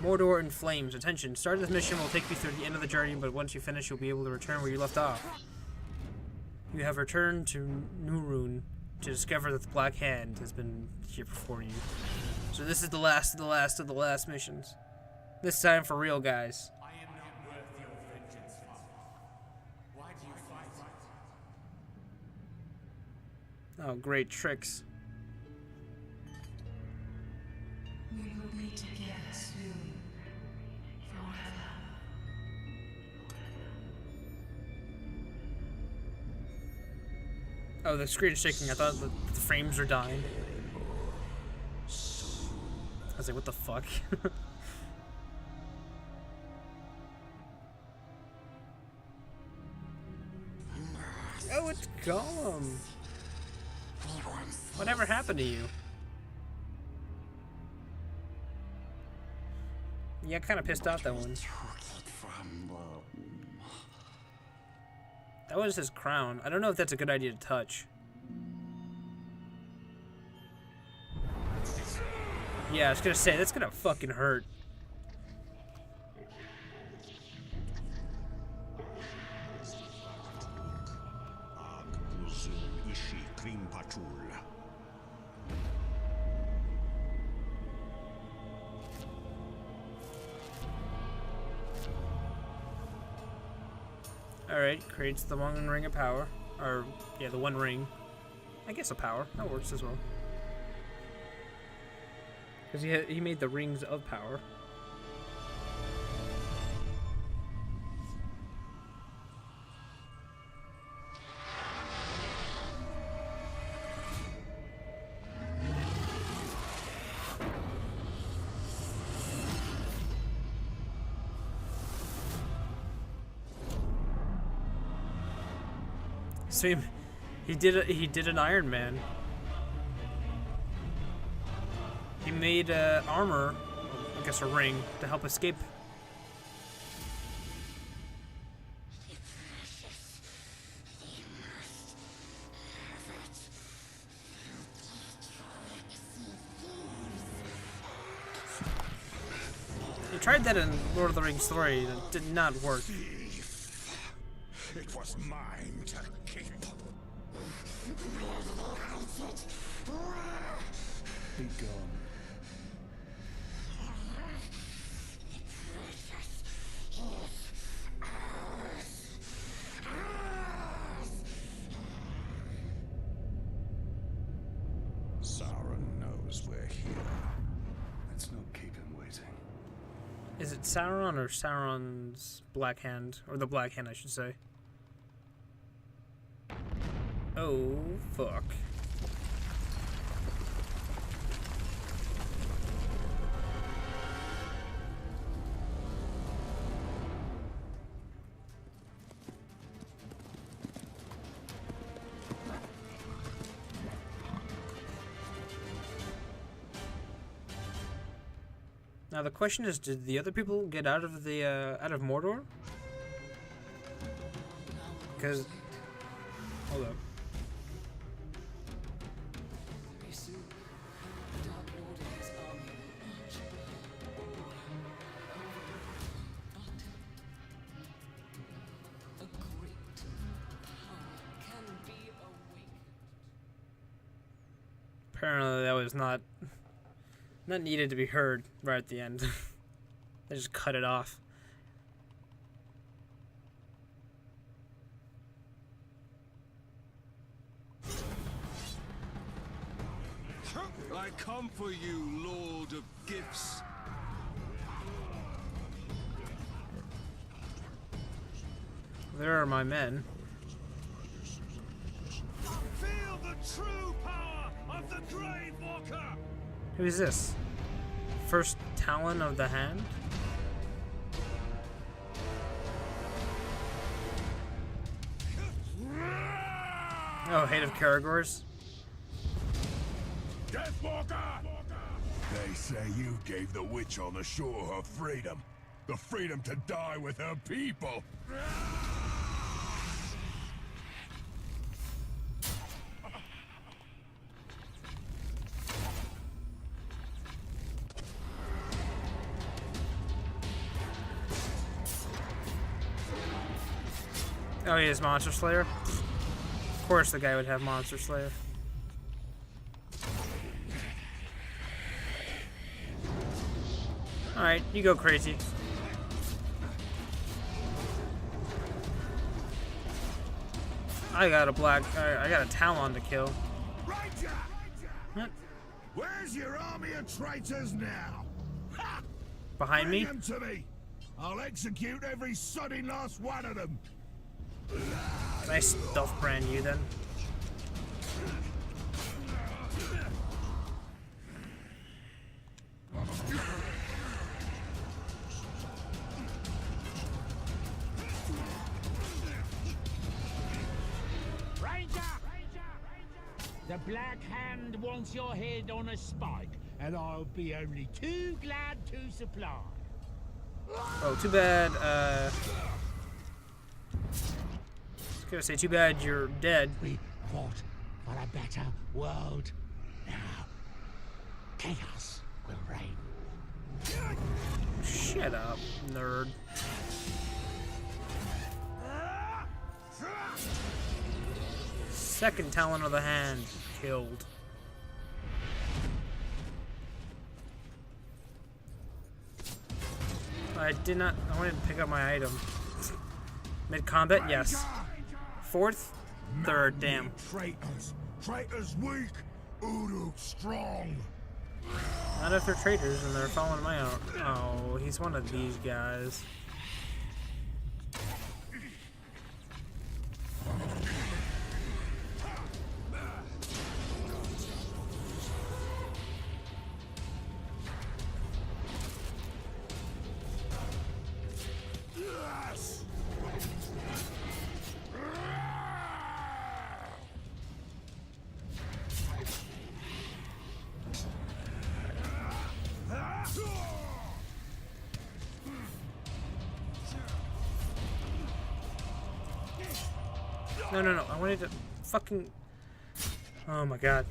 Mordor in flames. Attention, start of this mission will take you through the end of the journey, but once you finish, you'll be able to return where you left off. You have returned to Nurun to discover that the Black Hand has been here before you. So this is the last of the last of the last missions. This time for real, guys. I am not worth your vengeance, Father. Why do you fight? Oh, great tricks. We will be together soon. Forever. Oh, the screen's shaking. I thought the frames were dying. I was like, what the fuck? Oh, it's Gollum. Whatever happened to you? Yeah, kind of pissed off that one. That was his crown. I don't know if that's a good idea to touch. Yeah, I was gonna say, that's gonna fucking hurt. Alright, creates the one ring of power. Or, yeah, the one ring. I guess a power. That works as well. Because he made the rings of power. So he did an Iron Man. He made armor, I guess a ring, to help escape. He tried that in Lord of the Rings 3, and it did not work. It was mine to keep. Be gone. Sauron knows we're here. Let's not keep him waiting. Is it Sauron or Sauron's Black Hand? Or the Black Hand, I should say. Oh, fuck. Now the question is, did the other people get out of the out of Mordor? Because, hold up. Apparently that was not needed to be heard right at the end. They just cut it off. I come for you, Lord of Gifts. There are my men. Feel the true power of the Grave Walker. Who is this? First Talon of the Hand? Oh, Hate of Karagors? Deathwalker! They say you gave the witch on the shore her freedom. The freedom to die with her people. Oh, he has Monster Slayer? Of course the guy would have Monster Slayer. Alright, you go crazy. I got a Talion to kill. Ranger! What? Where's your army of traitors now? Ha! Behind me? Bring them to me. I'll execute every sodding last one of them. Nice stealth brand you then. The Black Hand wants your head on a spike, and I'll be only too glad to supply. Oh, too bad, I was gonna say, too bad you're dead. We fought for a better world. Now, chaos will reign. Shut up, nerd. Second Talon of the Hand killed. I wanted to pick up my item. Mid-combat, yes. Fourth? Third, damn. Traitors. Traitors weak. Uruk strong. Not if they're traitors and they're following my out. Oh, he's one of these guys. No, I wanted to fucking... Oh my god.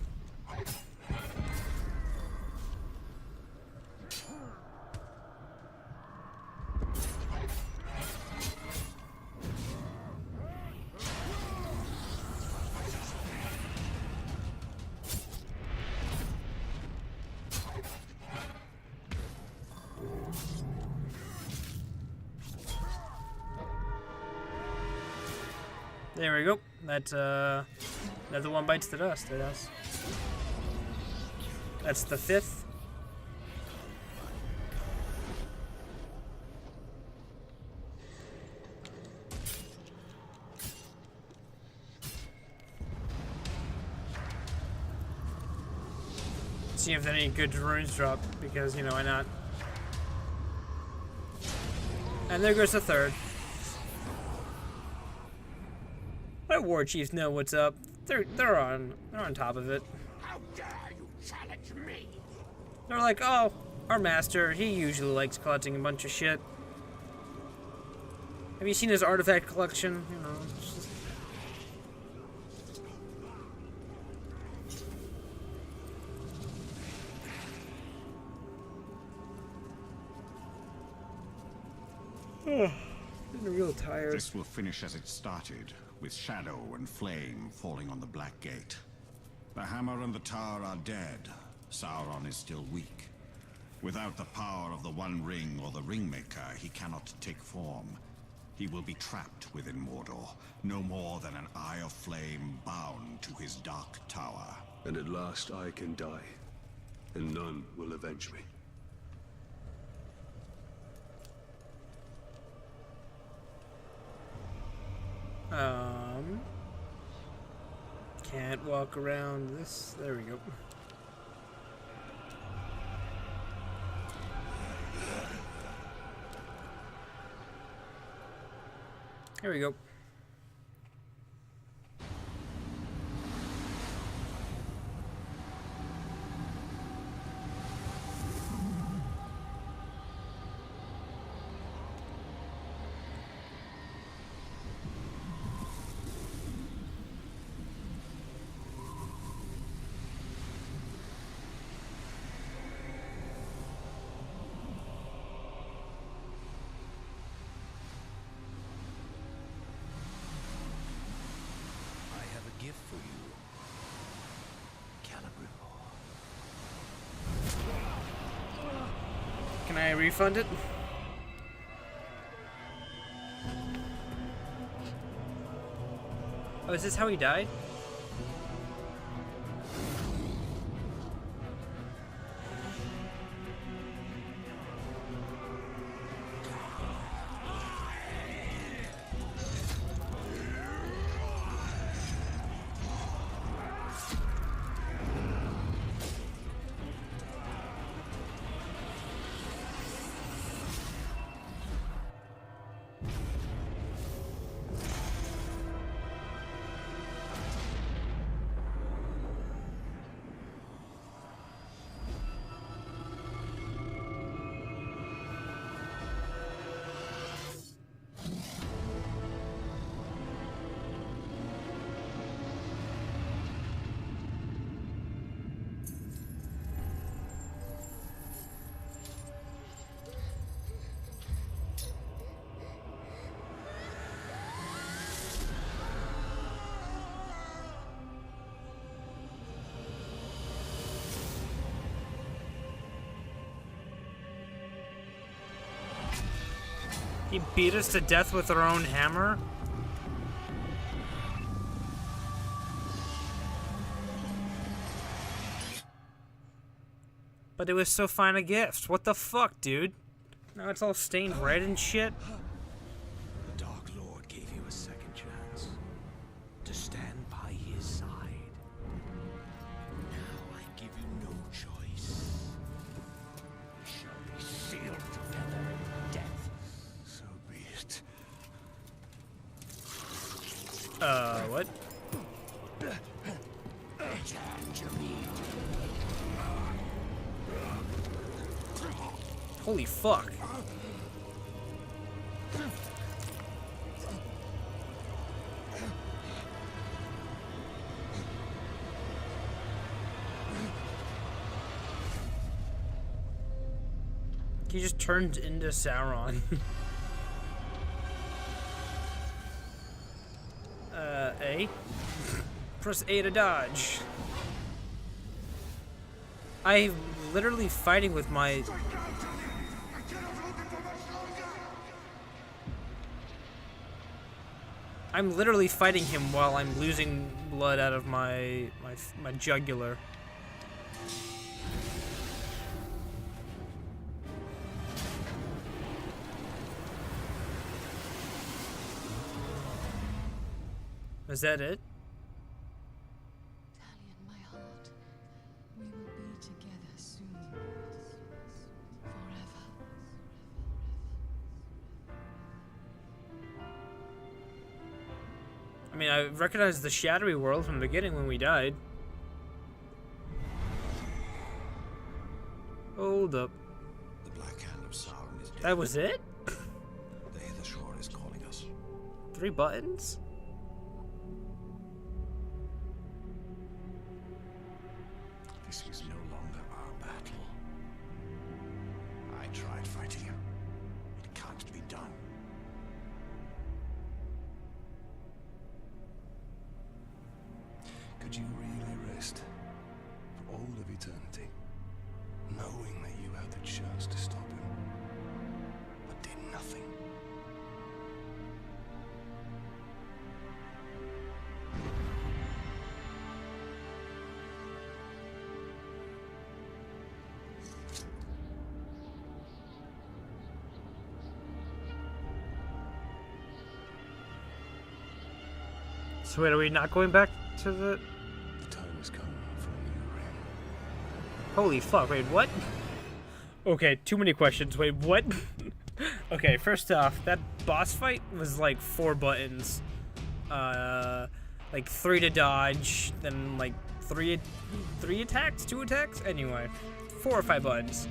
There we go. That's another one bites the dust, I guess. That's the fifth. See if any good runes drop, because, you know, why not? And there goes the third. My WarChiefs know what's up. They're on top of it. How dare you challenge me? They're like, oh, our master, he usually likes collecting a bunch of shit. Have you seen his artifact collection? You know, it's just... I'm real tired. This will finish as it started, with shadow and flame falling on the Black Gate. The hammer and the tower are dead. Sauron is still weak. Without the power of the One Ring or the Ringmaker, he cannot take form. He will be trapped within Mordor, no more than an eye of flame bound to his dark tower. And at last I can die, and none will avenge me. Can't walk around this. There we go. Here we go. Can I refund it? Oh, is this how he died? He beat us to death with our own hammer? But it was so fine a gift. What the fuck, dude? Now it's all stained red and shit. The Dark Lord gave you a second chance to stand by his side. Now I give you no choice. We shall be sealed together in death. So be it. What? Return to me. Holy fuck. He just turned into Sauron. A? Press A to dodge. I'm literally fighting with my... I'm literally fighting him while I'm losing blood out of my jugular. Is that it? Talion, my heart, we will be together soon. Forever. I mean, I recognized the shadowy world from the beginning when we died. Hold up. The Black Hand of Sauron is dead. That was it? The Hither Shore is calling us. 3 buttons? This is no longer our battle. I tried fighting him. It can't be done. Could you really rest for all of eternity, knowing that you had the chance to stop him, but did nothing? So wait, are we not going back to the... The time has come for a new ring. Holy fuck, wait, what? Okay, too many questions. Wait, what? Okay, first off, that boss fight was like 4 buttons. Like 3 to dodge, then like 3 attacks, 2 attacks? Anyway, 4 or 5 buttons.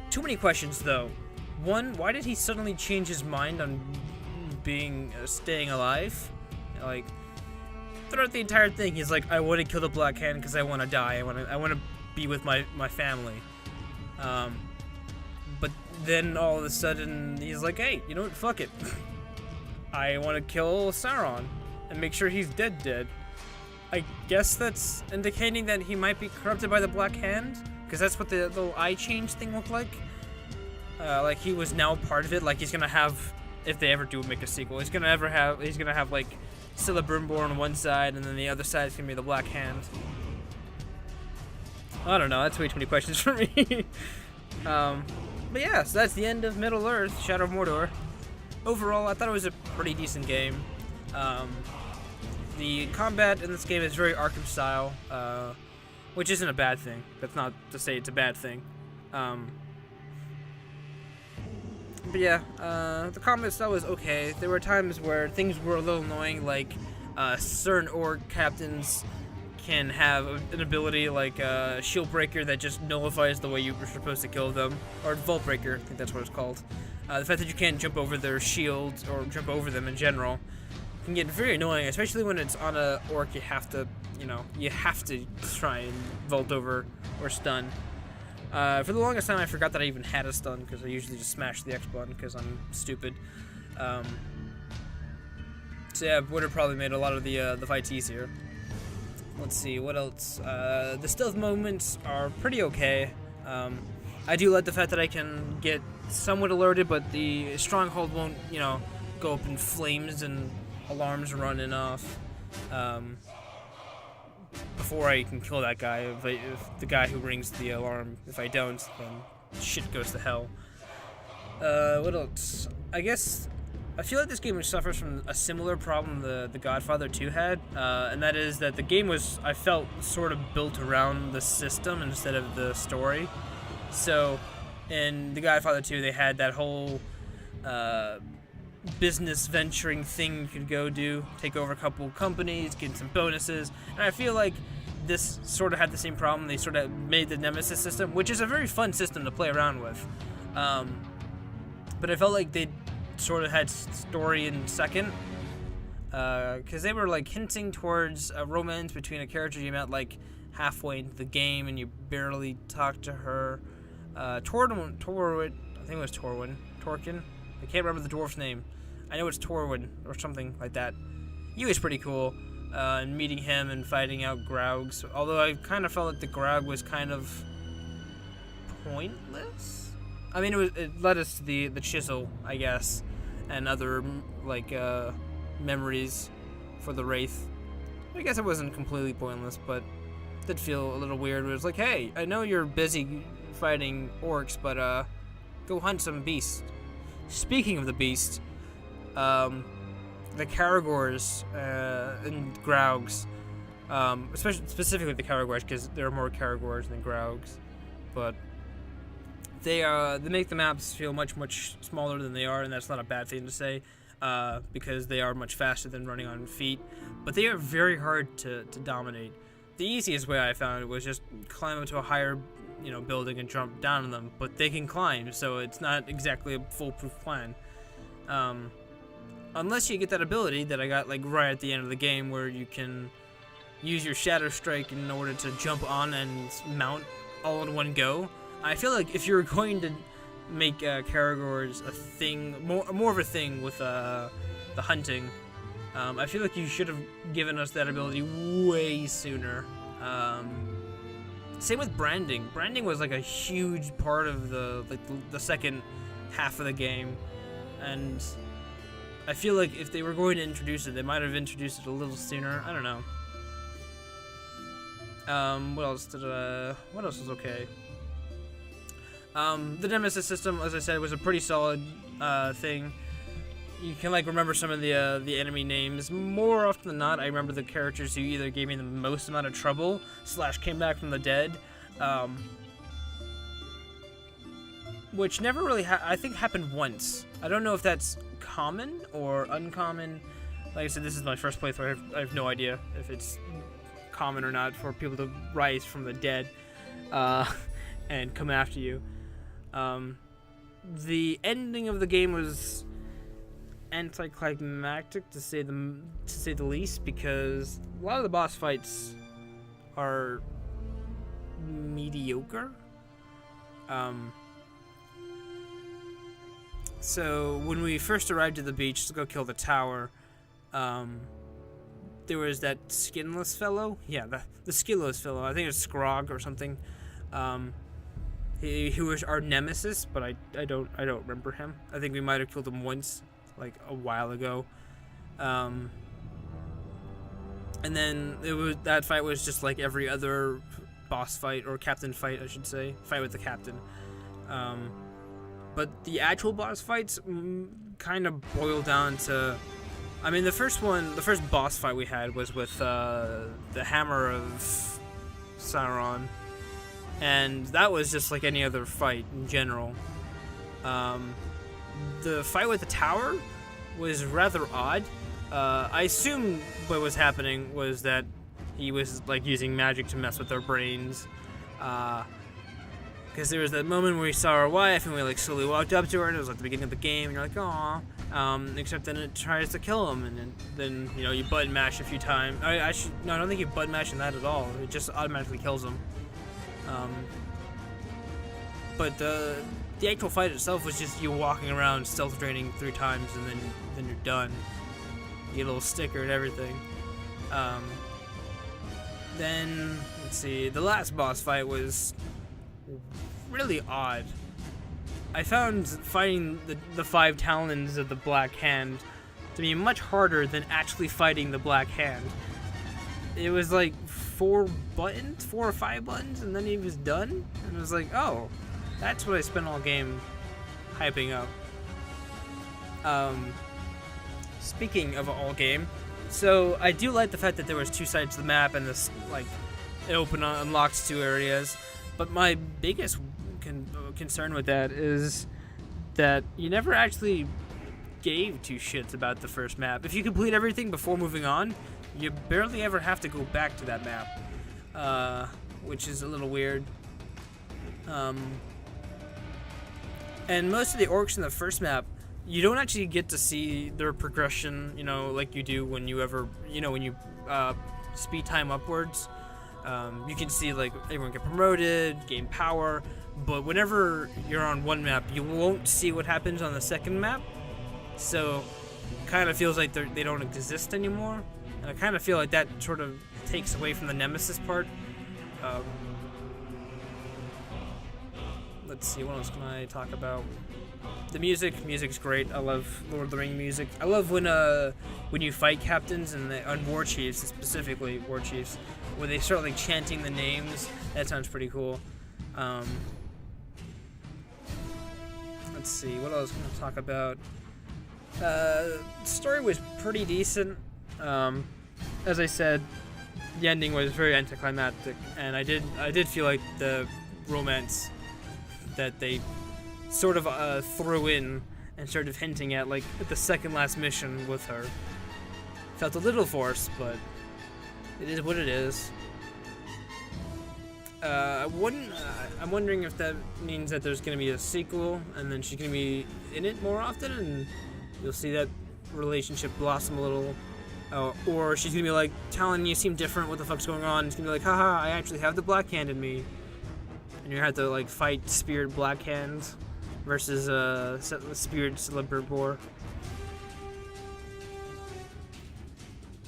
Too many questions though. 1, why did he suddenly change his mind on being, staying alive? Like, throughout the entire thing, he's like, I want to kill the Black Hand because I want to die. I want to be with my family. But then all of a sudden, he's like, hey, you know what? Fuck it. I want to kill Sauron and make sure he's dead. I guess that's indicating that he might be corrupted by the Black Hand, because that's what the little eye change thing looked like. like he was now part of it. Like he's gonna have, if they ever do make a sequel, he's gonna have like Celebrimbor on one side, and then the other side is gonna be the Black Hand. I don't know. That's way too many questions for me. But yeah, so that's the end of Middle Earth: Shadow of Mordor. Overall, I thought it was a pretty decent game. The combat in this game is very Arkham style, which isn't a bad thing. That's not to say it's a bad thing. But yeah, the combat style was okay. There were times where things were a little annoying, like certain Orc Captains can have an ability like Shield Breaker that just nullifies the way you were supposed to kill them, or Vault Breaker, I think that's what it's called. The fact that you can't jump over their shields or jump over them in general can get very annoying, especially when it's on a Orc. You have to try and vault over or stun. For the longest time, I forgot that I even had a stun because I usually just smash the X button because I'm stupid. So yeah, would have probably made a lot of the fights easier. Let's see, what else? The stealth moments are pretty okay. I do like the fact that I can get somewhat alerted, but the stronghold won't, go up in flames and alarms running off before I can kill that guy. If the guy who rings the alarm, if I don't, then shit goes to hell. What else? I feel like this game suffers from a similar problem the Godfather 2 had, and that is that the game was, I felt, sort of built around the system instead of the story. So, in the Godfather 2, they had that whole business venturing thing you could go do, take over a couple companies, get some bonuses, and I feel like this sort of had the same problem. They sort of made the Nemesis system, which is a very fun system to play around with, but I felt like they sort of had story in second, because they were like hinting towards a romance between a character you met like halfway into the game and you barely talked to her. Torwin, I think it was Torkin. I can't remember the dwarf's name. I know it's Torwin or something like that. He was pretty cool, and meeting him and fighting out Graugs. Although I kind of felt like the Graug was kind of pointless. I mean, it led us to the chisel, I guess, and other like memories for the Wraith. I guess it wasn't completely pointless, but it did feel a little weird. It was like, hey, I know you're busy fighting orcs, but go hunt some beasts. Speaking of the beast, the Caragors and Graugs, specifically the Caragors, because there are more Caragors than Graugs, but they make the maps feel much smaller than they are, and that's not a bad thing to say, because they are much faster than running on feet, but they are very hard to dominate. The easiest way I found was just climb up to a higher building and jump down on them, but they can climb, so it's not exactly a foolproof plan. Unless you get that ability that I got like right at the end of the game, where you can use your Shadow Strike in order to jump on and mount all in one go. I feel like if you're going to make Caragors a thing, more of a thing with the hunting, I feel like you should have given us that ability way sooner. Same with branding. Branding was like a huge part of the second half of the game, and I feel like if they were going to introduce it, they might have introduced it a little sooner. I don't know. What else was okay? The Nemesis system, as I said, was a pretty solid thing. You can like remember some of the enemy names. More often than not, I remember the characters who either gave me the most amount of trouble / came back from the dead, which never really I think happened once. I don't know if that's common or uncommon. Like I said, this is my first playthrough. I have no idea if it's common or not for people to rise from the dead and come after you. The ending of the game was anticlimactic to say the least, because a lot of the boss fights are mediocre. So when we first arrived at the beach to go kill the tower, there was that skinless fellow. Yeah, the skinless fellow. I think it was Scrog or something. He was our Nemesis, but I don't remember him. I think we might have killed him once, like a while ago. And then that fight was just like every other boss fight, or captain fight, I should say. Fight with the captain. But the actual boss fights kind of boil down to... I mean, the first boss fight we had was with the Hammer of Sauron. And that was just like any other fight in general. The fight with the tower was rather odd. I assume what was happening was that he was like using magic to mess with our brains. Because there was that moment where we saw our wife and we like slowly walked up to her, and it was like the beginning of the game, and you're like, "Aw." Except then it tries to kill him, and then you know you button mash a few times. I don't think you button mash in that at all. It just automatically kills him. But the actual fight itself was just you walking around stealth draining 3 times, and then you're done. You get a little sticker and everything. Then let's see, the last boss fight was really odd. I found fighting the 5 talons of the Black Hand to be much harder than actually fighting the Black Hand. It was like 4 or 5 buttons, and then he was done. And I was like, oh, that's what I spent all game hyping up. Speaking of all game, so I do like the fact that there was 2 sides to the map, and this like it unlocks 2 areas. But my biggest concern with that is that you never actually gave 2 shits about the first map. If you complete everything before moving on, you barely ever have to go back to that map, which is a little weird. And most of the orcs in the first map, you don't actually get to see their progression, you know, like you do when you speed time upwards. You can see like everyone get promoted, gain power, but whenever you're on one map, you won't see what happens on the second map. So it kind of feels like they don't exist anymore. And I kind of feel like that sort of takes away from the Nemesis part. Let's see, what else can I talk about? The music's great. I love Lord of the Rings music. I love when you fight captains and on WarChiefs, specifically WarChiefs, when they start like chanting the names. That sounds pretty cool. Let's see, what else can I talk about? The story was pretty decent. As I said, the ending was very anticlimactic, and I did feel like the romance that they sort of threw in and sort of hinting at, like at the second last mission with her, felt a little forced, but it is what it is. I'm wondering if that means that there's going to be a sequel, and then she's going to be in it more often, and you'll see that relationship blossom a little. Or she's going to be like, Talion, you seem different, what the fuck's going on? It's going to be like, haha, I actually have the Black Hand in me. And you're going to have to like fight Spirit Black Hands versus Spirit Celebrimbor.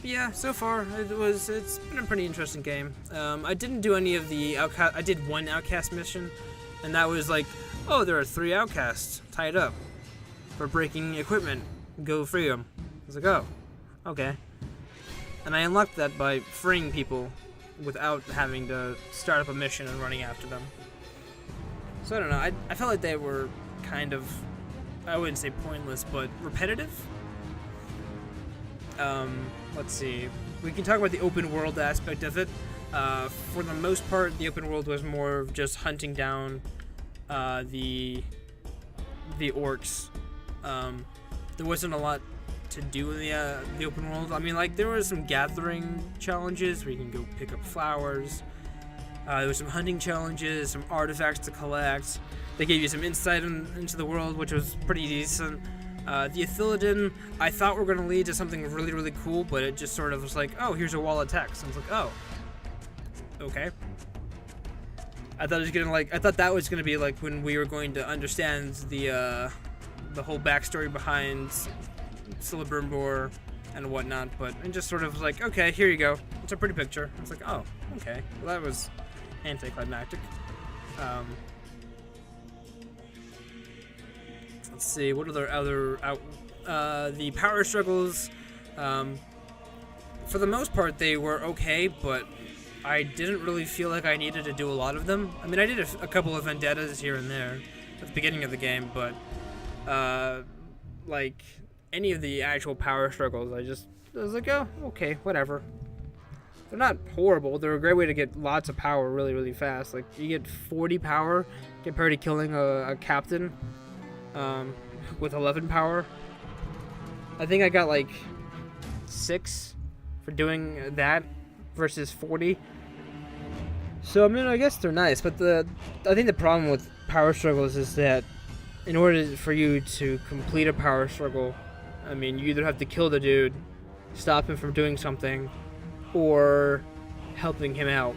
Yeah, so far it's been a pretty interesting game. I didn't do any of the outcast. I did one outcast mission, and that was like, oh, there are 3 outcasts tied up for breaking equipment. Go free them. I was like, oh, okay. And I unlocked that by freeing people without having to start up a mission and running after them. So I don't know. I felt like they were kind of, I wouldn't say pointless, but repetitive. Let's see. We can talk about the open world aspect of it. For the most part, the open world was more of just hunting down the orcs. There wasn't a lot to do in the open world. I mean, like, there was some gathering challenges where you can go pick up flowers. There was some hunting challenges, some artifacts to collect. They gave you some insight into the world, which was pretty decent. The Ithildin, I thought were going to lead to something really, really cool, but it just sort of was like, oh, here's a wall of text. And I was like, oh, okay. I thought that was gonna be like when we were going to understand the whole backstory behind Celebrimbor and whatnot, but it just sort of was like, okay, here you go. It's a pretty picture. I was like, oh, okay. Well, that was anticlimactic. let's see, what are the other the power struggles? For the most part, they were okay, but I didn't really feel like I needed to do a lot of them. I mean, I did a couple of vendettas here and there at the beginning of the game, but like any of the actual power struggles, I was like, oh, okay, whatever. They're not horrible. They're a great way to get lots of power really, really fast. Like, you get 40 power compared to killing a captain with 11 power. I think I got like 6 for doing that versus 40. So, I mean, I guess they're nice, but I think the problem with power struggles is that in order for you to complete a power struggle, I mean, you either have to kill the dude, stop him from doing something, or helping him out.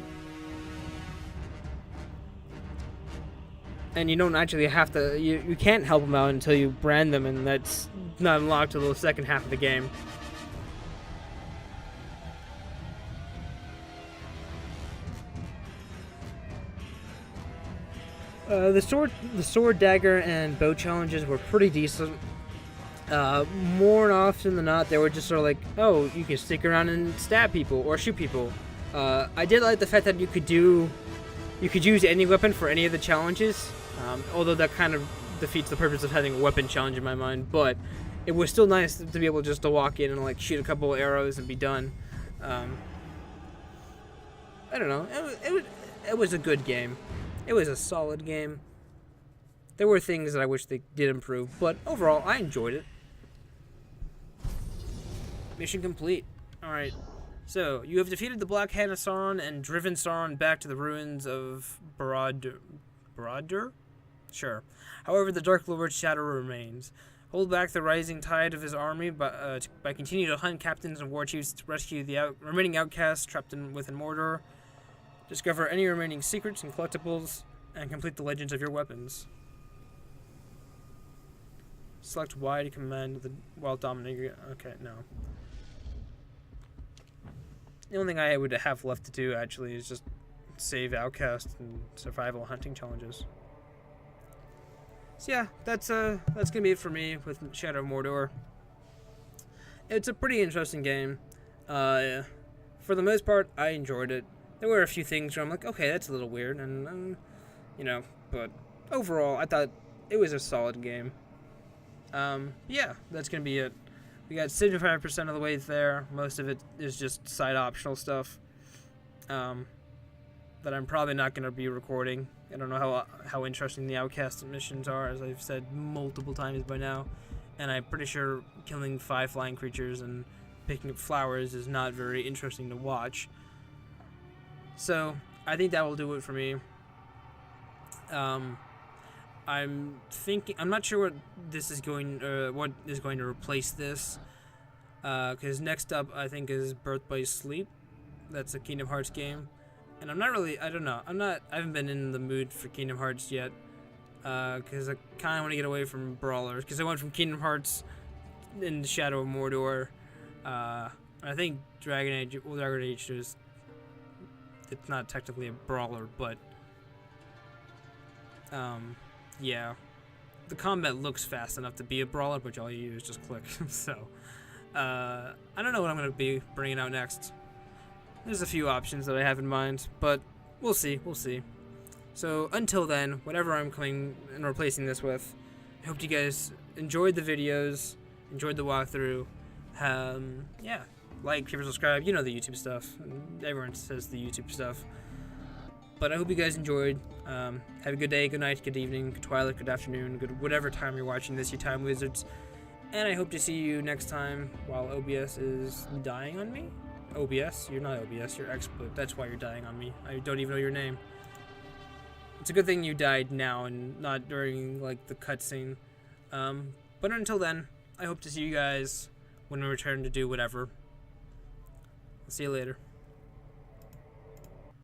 And you don't actually have to, you can't help him out until you brand them, and that's not unlocked till the second half of the game. The sword, dagger, and bow challenges were pretty decent. More often than not, they were just sort of like, oh, you can stick around and stab people or shoot people. I did like the fact that you could use any weapon for any of the challenges, although that kind of defeats the purpose of having a weapon challenge in my mind. But it was still nice to be able just to walk in and like shoot a couple of arrows and be done. I don't know. It was a good game. It was a solid game. There were things that I wish they did improve, but overall, I enjoyed it. Mission complete. Alright, so you have defeated the Black Hand of Sauron and driven Sauron back to the ruins of Mordor? Sure. However, the Dark Lord's shadow remains. Hold back the rising tide of his army by continuing to hunt captains and warchiefs to rescue the remaining outcasts trapped within Mordor. Discover any remaining secrets and collectibles, and complete the legends of your weapons. Select Y to command while dominating. Okay, no. The only thing I would have left to do, actually, is just save outcast and survival hunting challenges. So yeah, that's gonna be it for me with Shadow of Mordor. It's a pretty interesting game. For the most part, I enjoyed it. There were a few things where I'm like, okay, that's a little weird, and you know, but overall, I thought it was a solid game. Yeah, that's gonna be it. We got 75% of the way there. Most of it is just side optional stuff that I'm probably not gonna be recording. I don't know how interesting the outcast missions are, as I've said multiple times by now, and I'm pretty sure killing 5 flying creatures and picking up flowers is not very interesting to watch. So I think that will do it for me. I'm not sure what is going to replace this, because next up I think is Birth by Sleep. That's a Kingdom Hearts game, and I haven't been in the mood for Kingdom Hearts yet, because I kind of want to get away from brawlers, because I went from Kingdom Hearts in the Shadow of Mordor. I think Dragon Age is, it's not technically a brawler, but yeah, the combat looks fast enough to be a brawler, but all you do is just click. So I don't know what I'm going to be bringing out next. There's a few options that I have in mind, but we'll see. So until then, whatever I'm coming and replacing this with, I hope you guys enjoyed the videos, enjoyed the walkthrough. Yeah, like, share, subscribe, you know the YouTube stuff. Everyone says the YouTube stuff. But I hope you guys enjoyed. Have a good day, good night, good evening, good twilight, good afternoon, good whatever time you're watching this, you time wizards. And I hope to see you next time while OBS is dying on me. OBS? You're not OBS, you're XSplit. That's why you're dying on me. I don't even know your name. It's a good thing you died now and not during, like, the cutscene. But until then, I hope to see you guys when we return to do whatever. I'll see you later.